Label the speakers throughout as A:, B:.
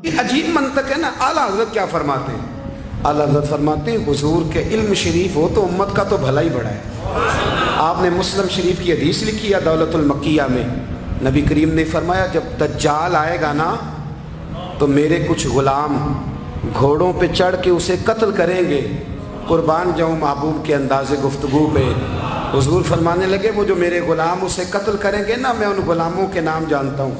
A: یہ عجیب منطق ہے نا. اعلیٰ حضرت کیا فرماتے ہیں؟ اعلیٰ حضرت فرماتے ہیں حضور کے علم شریف ہو تو امت کا تو بھلا ہی بڑا ہے. آپ نے مسلم شریف کی حدیث لکھی ہے دولت المکیہ میں. نبی کریم نے فرمایا جب دجال آئے گا نا تو میرے کچھ غلام گھوڑوں پہ چڑھ کے اسے قتل کریں گے. قربان جاؤں محبوب کے انداز گفتگو پہ. حضور فرمانے لگے وہ جو میرے غلام اسے قتل کریں گے نا میں ان غلاموں کے نام جانتا ہوں.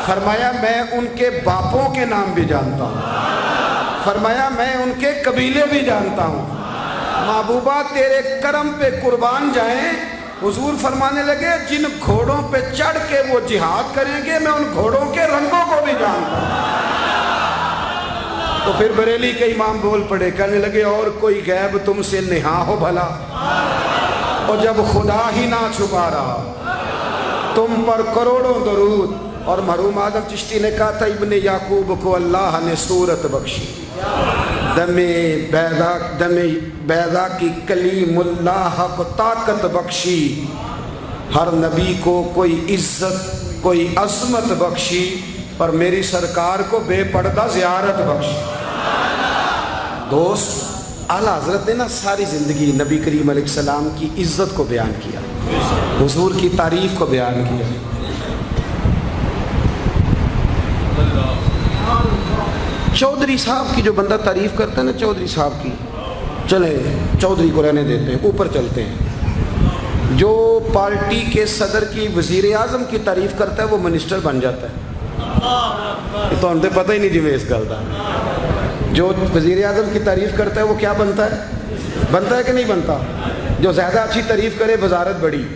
A: فرمایا میں ان کے باپوں کے نام بھی جانتا ہوں. فرمایا میں ان کے قبیلے بھی جانتا ہوں. محبوبہ تیرے کرم پہ قربان جائیں. حضور فرمانے لگے جن گھوڑوں پہ چڑھ کے وہ جہاد کریں گے میں ان گھوڑوں کے رنگوں کو بھی جانتا ہوں. تو پھر بریلی کے امام بول پڑے کہنے لگے اور کوئی غیب تم سے نہا ہو بھلا. اور جب خدا ہی نہ چھپا رہا تم پر کروڑوں درود. اور مرحوم آدم چشتی نے کہا تھا ابن یعقوب کو اللہ نے صورت بخشی. دم بیضا کی کلیم اللہ کو طاقت بخشی. ہر نبی کو کوئی عزت کوئی عظمت بخشی پر میری سرکار کو بے پردہ زیارت بخشی. دوست اعلیٰ حضرت نے نا ساری زندگی نبی کریم علیہ السلام کی عزت کو بیان کیا, حضور کی تعریف کو بیان کیا. چودھری صاحب کی جو بندہ تعریف کرتا ہے نا چودھری صاحب کی, چلے چودھری کو رہنے دیتے ہیں اوپر چلتے ہیں. جو پارٹی کے صدر کی وزیر اعظم کی تعریف کرتا ہے وہ منسٹر بن جاتا ہے. تو ہم سے پتہ ہی نہیں جی میں اس گل کا. جو وزیر اعظم کی تعریف کرتا ہے وہ کیا بنتا ہے کہ نہیں بنتا. جو زیادہ اچھی تعریف کرے وزارت بڑی.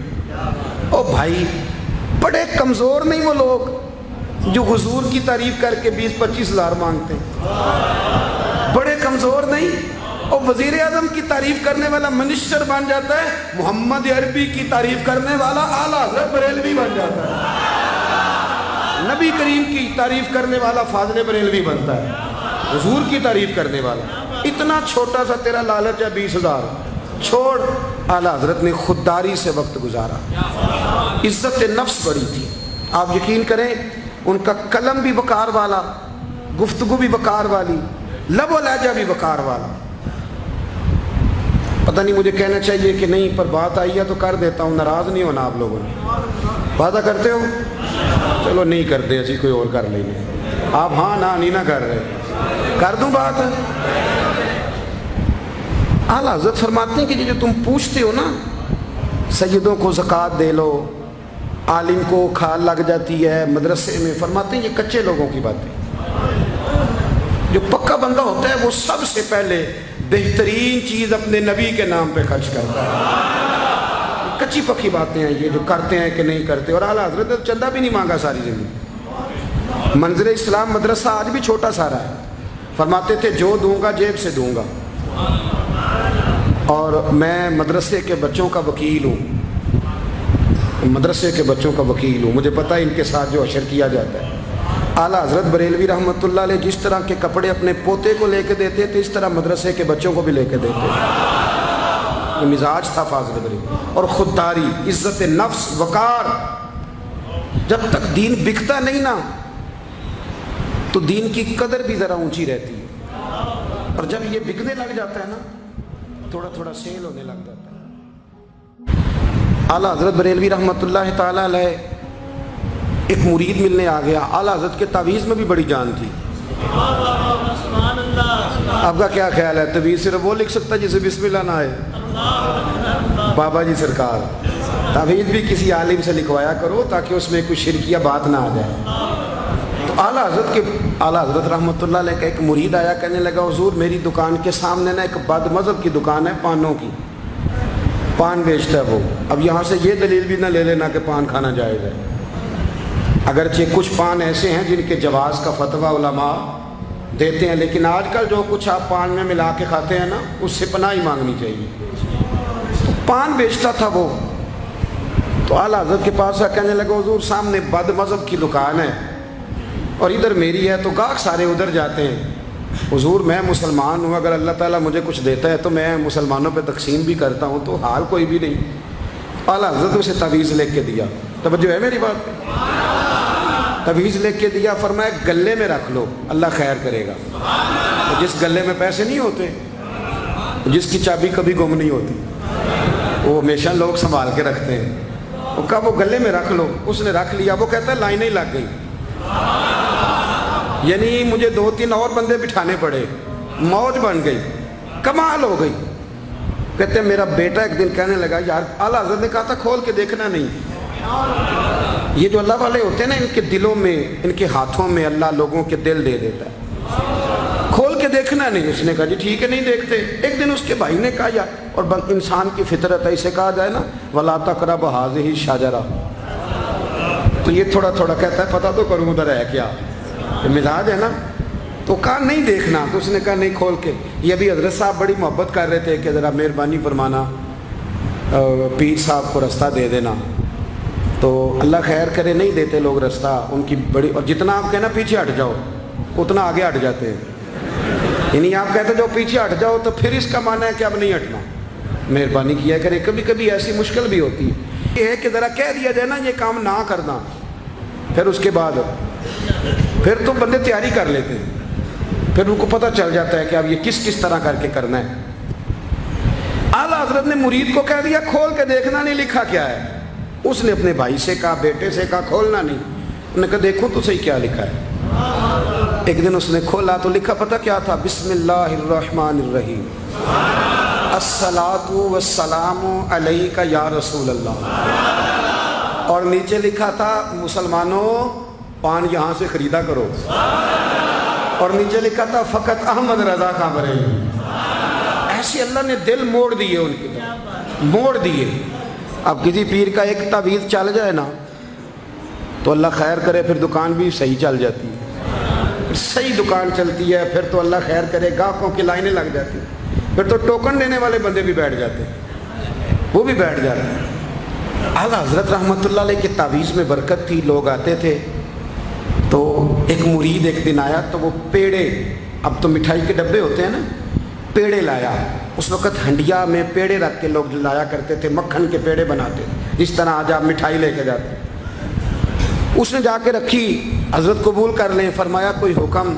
A: او بھائی بڑے کمزور نہیں وہ لوگ جو حضور کی تعریف کر کے 20-25 ہزار مانگتے ہیں. بڑے کمزور نہیں. اور وزیر اعظم کی تعریف کرنے والا منسٹر بن جاتا ہے. محمد عربی کی تعریف کرنے والا اعلیٰ حضرت بریلوی بن جاتا ہے. نبی کریم کی تعریف کرنے والا فاضل بریلوی بنتا ہے. حضور کی تعریف کرنے والا اتنا چھوٹا سا تیرا لالچ ہے 20,000 چھوڑ. اعلیٰ حضرت نے خودداری سے وقت گزارا. عزت نفس بڑی تھی. آپ یقین کریں ان کا قلم بھی وقار والا, گفتگو بھی وقار والی, لب و لہجہ بھی وقار والا. پتہ نہیں مجھے کہنا چاہیے کہ نہیں پر بات آئی ہے تو کر دیتا ہوں. ناراض نہیں ہونا آپ لوگوں نے. وعدہ کرتے ہو؟ چلو نہیں کرتے اسی کوئی اور کر لیں گے. آپ ہاں نہ نہیں نہ کر رہے. کر دوں بات. اعلیٰ حضرت فرماتے ہیں کہ جو تم پوچھتے ہو نا سیدوں کو زکوٰۃ دے لو, عالم کو کھال لگ جاتی ہے مدرسے میں, فرماتے ہیں یہ کچے لوگوں کی باتیں. جو پکا بندہ ہوتا ہے وہ سب سے پہلے بہترین چیز اپنے نبی کے نام پہ خرچ کرتا ہے. کچی پکی باتیں ہیں یہ جو کرتے ہیں کہ نہیں کرتے. اور اعلیٰ حضرت نے چندہ بھی نہیں مانگا ساری زندگی. منظر اسلام مدرسہ آج بھی چھوٹا سارا ہے. فرماتے تھے جو دوں گا جیب سے دوں گا. اور میں مدرسے کے بچوں کا وکیل ہوں. مدرسے کے بچوں کا وکیل ہوں. مجھے پتہ ہے ان کے ساتھ جو اشر کیا جاتا ہے. اعلیٰ حضرت بریلوی رحمۃ اللہ علیہ جس طرح کے کپڑے اپنے پوتے کو لے کے دیتے تھے اس طرح مدرسے کے بچوں کو بھی لے کے دیتے تھے. یہ مزاج تھا فاضل بریلوی. اور خودداری, عزت نفس, وقار. جب تک دین بکتا نہیں نا تو دین کی قدر بھی ذرا اونچی رہتی ہے. اور جب یہ بکنے لگ جاتا ہے نا تھوڑا تھوڑا سیل ہونے لگ جاتا ہے. اعلیٰ حضرت بریلوی رحمۃ اللہ تعالیٰ علیہ ایک مرید ملنے آ گیا. اعلیٰ حضرت کے تعویذ میں بھی بڑی جان تھی. آپ کا کیا خیال ہے تعویذ صرف وہ لکھ سکتا جسے بسم اللہ نہ آئے؟ بابا جی سرکار تعویذ بھی کسی عالم سے لکھوایا کرو تاکہ اس میں کوئی شرکیہ بات نہ آ جائے. تو اعلیٰ حضرت رحمۃ اللہ علیہ کا ایک مرید آیا کہنے لگا حضور میری دکان کے سامنے نا ایک بد مذہب کی دکان ہے پانوں کی, پان بیچتا ہے وہ. اب یہاں سے یہ دلیل بھی نہ لے لینا کہ پان کھانا جائز ہے. اگرچہ کچھ پان ایسے ہیں جن کے جواز کا فتویٰ علماء دیتے ہیں لیکن آج کل جو کچھ آپ پان میں ملا کے کھاتے ہیں نا اس سے پناہ ہی مانگنی چاہیے. تو پان بیچتا تھا وہ. تو اعلیٰ حضرت کے پاس کہنے لگا حضور سامنے بد مذہب کی دکان ہے اور ادھر میری ہے تو گاہک سارے ادھر جاتے ہیں. حضور میں مسلمان ہوں, اگر اللہ تعالیٰ مجھے کچھ دیتا ہے تو میں مسلمانوں پہ تقسیم بھی کرتا ہوں, تو حال کوئی بھی نہیں. اعلیٰ حضرت اسے تعویذ لے کے دیا. توجہ ہے میری بات پہ؟ تویز لے کے دیا، فرمایا گلے میں رکھ لو، اللہ خیر کرے گا۔ تو جس گلے میں پیسے نہیں ہوتے، جس کی چابی کبھی گم نہیں ہوتی، وہ ہمیشہ لوگ سنبھال کے رکھتے ہیں، وہ کہا وہ گلے میں رکھ لو، اس نے رکھ لیا۔ وہ کہتا ہے لائنیں لگ گئی، یعنی مجھے 2-3 اور بندے بٹھانے پڑے، موج بن گئی، کمال ہو گئی۔ کہتے ہیں میرا بیٹا ایک دن کہنے لگا یار اعلیٰ حضرت نے کہا تھا کھول کے دیکھنا نہیں۔ یہ جو اللہ والے ہوتے ہیں نا، ان کے دلوں میں، ان کے ہاتھوں میں اللہ لوگوں کے دل دے دیتا ہے، کھول کے دیکھنا نہیں۔ اس نے کہا جی ٹھیک ہے نہیں دیکھتے۔ ایک دن اس کے بھائی نے کہا یار، اور انسان کی فطرت ہے، اسے کہا جائے نا وَلَا تَقْرَبُوا هَٰذِهِ الشَّجَرَةَ، تو یہ تھوڑا تھوڑا کہتا ہے پتہ تو کروں ادھر ہے کیا، مزاج ہے نا۔ تو کہا نہیں دیکھنا، تو اس نے کہا نہیں کھول کے۔ یہ ابھی حضرت صاحب بڑی محبت کر رہے تھے کہ ذرا مہربانی فرمانا پیر صاحب کو رستہ دے دینا، تو اللہ خیر کرے نہیں دیتے لوگ رستہ، ان کی بڑی، اور جتنا آپ کہنا پیچھے ہٹ جاؤ اتنا آگے ہٹ جاتے ہیں، یعنی آپ کہتے جو پیچھے ہٹ جاؤ تو پھر اس کا معنی ہے کہ اب نہیں ہٹنا۔ مہربانی کیا کرے، کبھی کبھی ایسی مشکل بھی ہوتی ہے، یہ ہے کہ ذرا کہہ دیا جائے نا یہ کام نہ کرنا، پھر اس کے بعد پھر تو بندے تیاری کر لیتے ہیں، پھر ان کو پتہ چل جاتا ہے کہ اب یہ کس طرح کر کے کرنا ہے۔ اعلیٰ حضرت نے مرید کو کہہ دیا کھول کے دیکھنا نہیں لکھا کیا ہے۔ اس نے اپنے بھائی سے کہا، بیٹے سے کہا کھولنا نہیں۔ انہوں نے کہا دیکھو تو صحیح کیا لکھا ہے۔ ایک دن اس نے کھولا تو لکھا پتہ کیا تھا، بسم اللہ الرحمن الرحیم، الصلاۃ والسلام علیک یا رسول اللہ، اور نیچے لکھا تھا مسلمانوں پان یہاں سے خریدا کرو، اور نیچے لکھا تھا فقط احمد رضا کا بریلوی۔ ایسے اللہ نے دل موڑ دیے، ان کی موڑ دیے۔ اب کسی پیر کا ایک تعویذ چل جائے نا تو اللہ خیر کرے پھر دکان بھی صحیح چل جاتی ہے، صحیح دکان چلتی ہے، پھر تو اللہ خیر کرے گاہکوں کی لائنیں لگ جاتی ہیں، پھر تو ٹوکن دینے والے بندے بھی بیٹھ جاتے ہیں، وہ بھی بیٹھ جاتے ہیں۔ اعلیٰ حضرت رحمۃ اللہ علیہ کی تعویذ میں برکت تھی، لوگ آتے تھے تو ایک مرید ایک دن آیا تو وہ پیڑے، اب تو مٹھائی کے ڈبے ہوتے ہیں نا، پیڑے لایا۔ اس وقت ہنڈیا میں پیڑے رکھ کے لوگ لایا کرتے تھے، مکھن کے پیڑے بناتے، جس طرح آج آپ مٹھائی لے کے جاتے۔ اس نے جا کے رکھی، حضرت قبول کر لیں، فرمایا کوئی حکم؟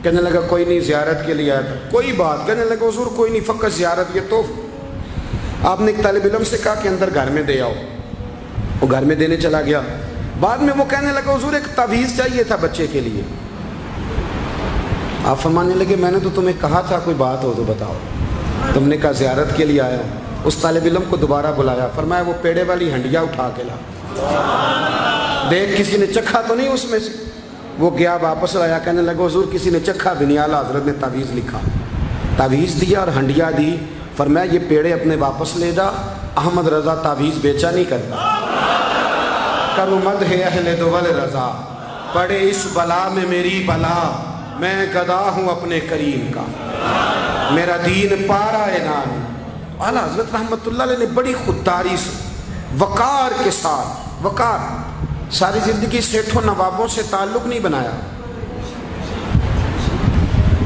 A: کہنے لگا کوئی نہیں، زیارت کے لیے آیا تھا۔ کوئی بات؟ کہنے لگا حضور کوئی نہیں، فقط زیارت، یہ تو آپ نے ایک طالب علم سے کہا کہ اندر گھر میں دے آؤ، وہ گھر میں دینے چلا گیا۔ بعد میں وہ کہنے لگا حضور ایک تعویذ چاہیے تھا بچے کے لیے۔ آپ فرمانے لگے میں نے تو تمہیں کہا تھا کوئی بات ہو تو بتاؤ، تم نے کہا زیارت کے لیے آیا ہوں۔ اس طالب علم کو دوبارہ بلایا، فرمایا وہ پیڑے والی ہنڈیا اٹھا کے لا، دیکھ کسی نے چکھا تو نہیں اس میں سے۔ وہ گیا واپس آیا، کہنے لگا حضور کسی نے چکھا بھی نہیں، اعلیٰ حضرت نے تعویذ لکھا، تعویذ دیا اور ہنڈیا دی، فرمایا یہ پیڑے اپنے واپس لے جا، احمد رضا تعویذ بیچا نہیں کرتا۔ کرو مد ہے اہل دول رضا، پڑے اس بلا میں میری بلا، میں گدا ہوں اپنے کریم کا، میرا دین پارا نام۔ اعلیٰ حضرت رحمۃ اللہ علیہ نے بڑی خودداری سے، وقار کے ساتھ، وقار، ساری زندگی سیٹھوں نوابوں سے تعلق نہیں بنایا۔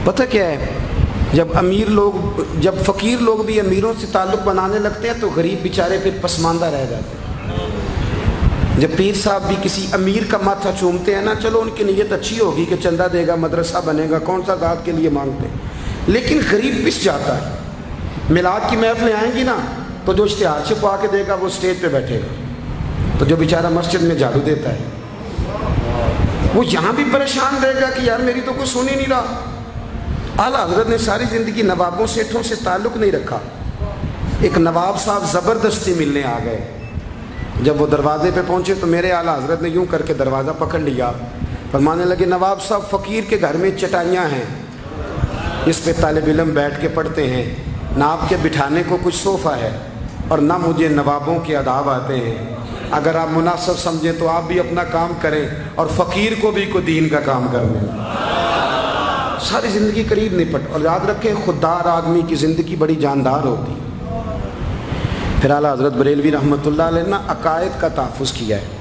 A: پتہ کیا ہے، جب امیر لوگ، جب فقیر لوگ بھی امیروں سے تعلق بنانے لگتے ہیں تو غریب بیچارے پھر پسماندہ رہ جاتے ہیں۔ جب پیر صاحب بھی کسی امیر کا ماتھا چومتے ہیں نا، چلو ان کی نیت اچھی ہوگی کہ چندہ دے گا، مدرسہ بنے گا، کون سا ذات کے لیے مانگتے ہیں، لیکن غریب پس جاتا ہے۔ میلاد کی محفلیں آئیں گی نا تو جو اشتہار چھپا کے دے گا وہ اسٹیج پہ بیٹھے گا، تو جو بیچارہ مسجد میں جھاڑو دیتا ہے وہ یہاں بھی پریشان رہے گا کہ یار میری تو کوئی سن ہی نہیں رہا۔ اعلیٰ حضرت نے ساری زندگی نوابوں سیٹھوں سے تعلق نہیں رکھا۔ ایک نواب صاحب زبردستی ملنے آ گئے، جب وہ دروازے پہ پہنچے تو میرے اعلیٰ حضرت نے یوں کر کے دروازہ پکڑ لیا، فرمانے لگے نواب صاحب فقیر کے گھر میں چٹائیاں ہیں، اس پہ طالب علم بیٹھ کے پڑھتے ہیں، نہ آپ کے بٹھانے کو کچھ صوفہ ہے اور نہ مجھے نوابوں کے آداب آتے ہیں، اگر آپ مناسب سمجھیں تو آپ بھی اپنا کام کریں اور فقیر کو بھی کوئی دین کا کام کرنے۔ ساری زندگی قریب نہیں پٹ، اور یاد رکھیں خوددار آدمی کی زندگی بڑی جاندار ہوتی ہے۔ پھر اعلیٰ حضرت بریلوی رحمۃ اللہ علیہ نے عقائد کا تحفظ کیا ہے۔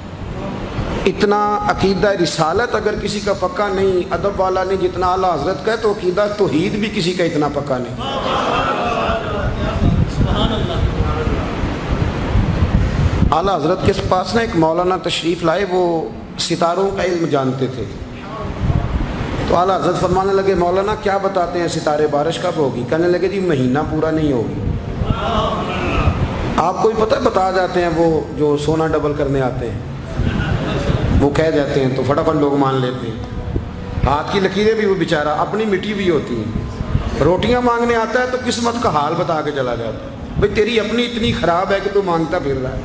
A: اتنا عقیدہ رسالت اگر کسی کا پکا نہیں، ادب والا نہیں جتنا اعلیٰ حضرت کا ہے، تو عقیدہ توحید بھی کسی کا اتنا پکا نہیں۔ اعلیٰ حضرت کے پاس نا ایک مولانا تشریف لائے، وہ ستاروں کا علم جانتے تھے. تو اعلیٰ حضرت فرمانے لگے مولانا کیا بتاتے ہیں ستارے بارش کب ہوگی؟ کہنے لگے جی مہینہ پورا نہیں ہوگی. آپ کو ہی پتہ ہے بتا جاتے ہیں وہ جو سونا ڈبل کرنے آتے ہیں وہ کہہ جاتے ہیں تو فٹافٹ لوگ مان لیتے ہیں. ہاتھ کی لکیریں بھی وہ بیچارہ اپنی مٹی بھی ہوتی ہیں. روٹیاں مانگنے آتا ہے تو قسمت کا حال بتا کے چلا جاتا ہے بھئی تیری اپنی اتنی خراب ہے کہ تو مانگتا پھر رہا ہے.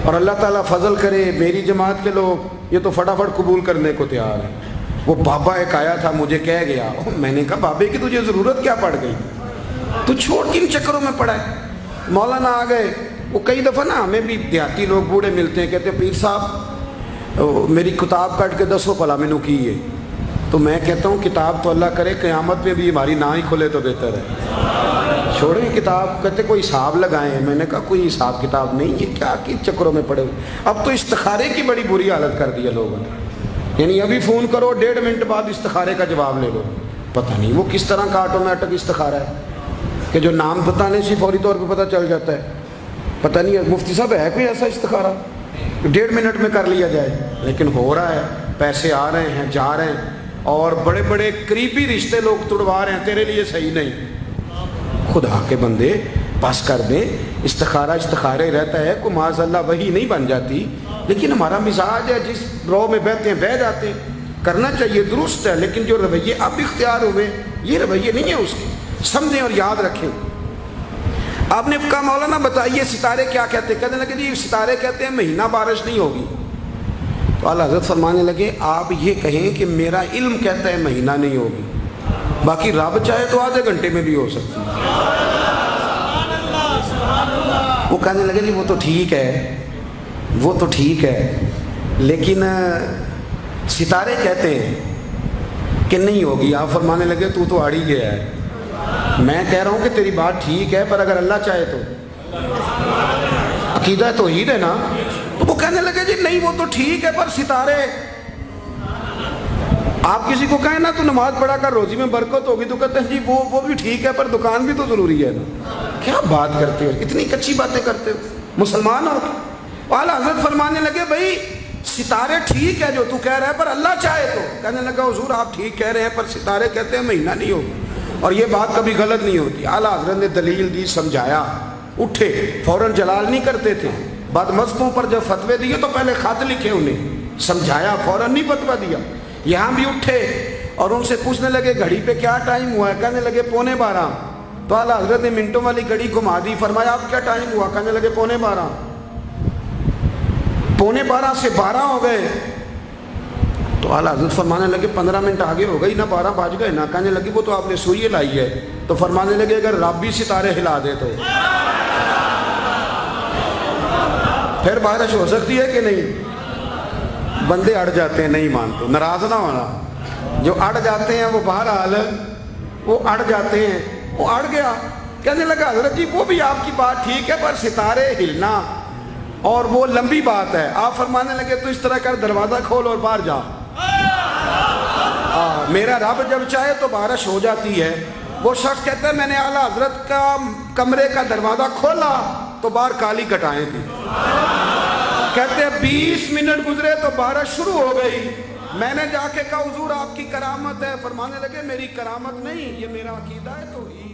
A: اور اللہ تعالیٰ فضل کرے میری جماعت کے لوگ یہ تو فٹافٹ قبول کرنے کو تیار ہیں. وہ بابا ایک آیا تھا مجھے کہہ گیا, میں نے کہا بابے کی تجھے ضرورت کیا پڑ گئی, تو چھوڑ کن چکروں میں پڑا ہے. مولانا آ گئے. وہ کئی دفعہ نا ہمیں بھی دیہاتی لوگ بوڑھے ملتے ہیں, کہتے ہیں پیر صاحب میری کتاب کٹ کے 10 بھلا مینوں کی ہے. تو میں کہتا ہوں کتاب تو اللہ کرے قیامت میں بھی ہماری نہ ہی کھلے تو بہتر ہے, چھوڑیں کتاب. کہتے کوئی حساب لگائیں. میں نے کہا کوئی حساب کتاب نہیں, یہ کیا کن چکروں میں پڑے. اب تو استخارے کی بڑی بری حالت کر دی ہے لوگوں نے, یعنی ابھی فون کرو 1.5 منٹ بعد استخارے کا جواب لے لو. پتہ نہیں وہ کس طرح کا آٹومیٹک استخارہ ہے کہ جو نام بتانے سے فوری طور پہ پتہ چل جاتا ہے. پتہ نہیں مفتی صاحب ہے کوئی ایسا استخارہ 1.5 منٹ میں کر لیا جائے, لیکن ہو رہا ہے. پیسے آ رہے ہیں جا رہے ہیں, اور بڑے بڑے قریبی رشتے لوگ تڑوا رہے ہیں تیرے لیے صحیح نہیں. خدا کے بندے پاس کر دیں. استخارے رہتا ہے, کوئی معاذ اللہ وہی نہیں بن جاتی, لیکن ہمارا مزاج ہے جس رو میں بہتے ہیں بہہ جاتے ہیں. کرنا چاہیے درست ہے, لیکن جو رویے اب اختیار ہوئے یہ رویے نہیں ہیں اس کے. سمجھیں اور یاد رکھیں. آپ نے کہا مولانا بتائیے ستارے کیا کہتے ہیں؟ کہنے لگے جی ستارے کہتے ہیں مہینہ بارش نہیں ہوگی. تو اعلیٰ حضرت فرمانے لگے آپ یہ کہیں کہ میرا علم کہتا ہے مہینہ نہیں ہوگی, باقی رب چاہے تو آدھے گھنٹے میں بھی ہو سکتی ہے. وہ کہنے لگے جی وہ تو ٹھیک ہے, وہ تو ٹھیک ہے, لیکن ستارے کہتے ہیں کہ نہیں ہوگی. آپ فرمانے لگے تو اڑ ہی گیا ہے. میں کہہ رہا ہوں کہ تیری بات ٹھیک ہے, پر اگر اللہ چاہے تو عقیدہ توحید ہے نا. تو وہ کہنے لگے جی نہیں وہ تو ٹھیک ہے پر ستارے, آپ کسی کو کہیں نا تو نماز پڑھا کر روزی میں برکت ہوگی تو کہتے ہیں جی وہ بھی ٹھیک ہے پر دکان بھی تو ضروری ہے نا. کیا بات کرتے ہو, اتنی کچی باتیں کرتے ہو, مسلمان ہو. اعلیٰ حضرت فرمانے لگے بھائی ستارے ٹھیک ہے جو تو کہہ رہا ہے پر اللہ چاہے تو. کہنے لگا حضور آپ ٹھیک کہہ رہے ہیں پر ستارے کہتے ہیں مہینہ نہیں ہوگا, اور یہ بات کبھی غلط نہیں ہوتی. اعلیٰ حضرت نے دلیل دی, سمجھایا, اٹھے, فوراً جلال نہیں کرتے تھے. بعد مذہبوں پر جب فتوے دیے تو پہلے خط لکھے, انہیں سمجھایا, فوراً نہیں فتویٰ دیا. یہاں بھی اٹھے اور ان سے پوچھنے لگے گھڑی پہ کیا ٹائم ہوا ہے؟ کہنے لگے 11:45. تو اعلیٰ حضرت نے منٹوں والی گھڑی گھما دی. فرمایا اب کیا ٹائم ہوا؟ کہنے لگے 11:45. 11:45 سے 12 ہو گئے. تو اعلیٰ حضرت فرمانے لگے 15 منٹ آگے ہو گئی نا, 12 بج گئے نا. کہنے لگے وہ تو آپ نے سوئی لائی ہے. تو فرمانے لگے اگر رب بھی ستارے ہلا دے تو پھر بارش ہو سکتی ہے کہ نہیں؟ بندے اڑ جاتے ہیں, نہیں مانتے. ناراض نہ ہونا, جو اڑ جاتے ہیں وہ بہرحال وہ اڑ جاتے ہیں. وہ اڑ گیا. کہنے لگا حضرت جی وہ بھی آپ کی بات ٹھیک ہے پر ستارے ہلنا اور وہ لمبی بات ہے. آپ فرمانے لگے تو اس طرح کر دروازہ کھول اور باہر جا. میرا رب جب چاہے تو بارش ہو جاتی ہے. وہ شخص کہتا ہے میں نے اعلیٰ حضرت کا کمرے کا دروازہ کھولا تو باہر کالی کٹائیں تھی. کہتے ہیں 20 منٹ گزرے تو بارش شروع ہو گئی. میں نے جا کے کہا حضور آپ کی کرامت ہے. فرمانے لگے میری کرامت نہیں, یہ میرا عقیدہ ہے توحید.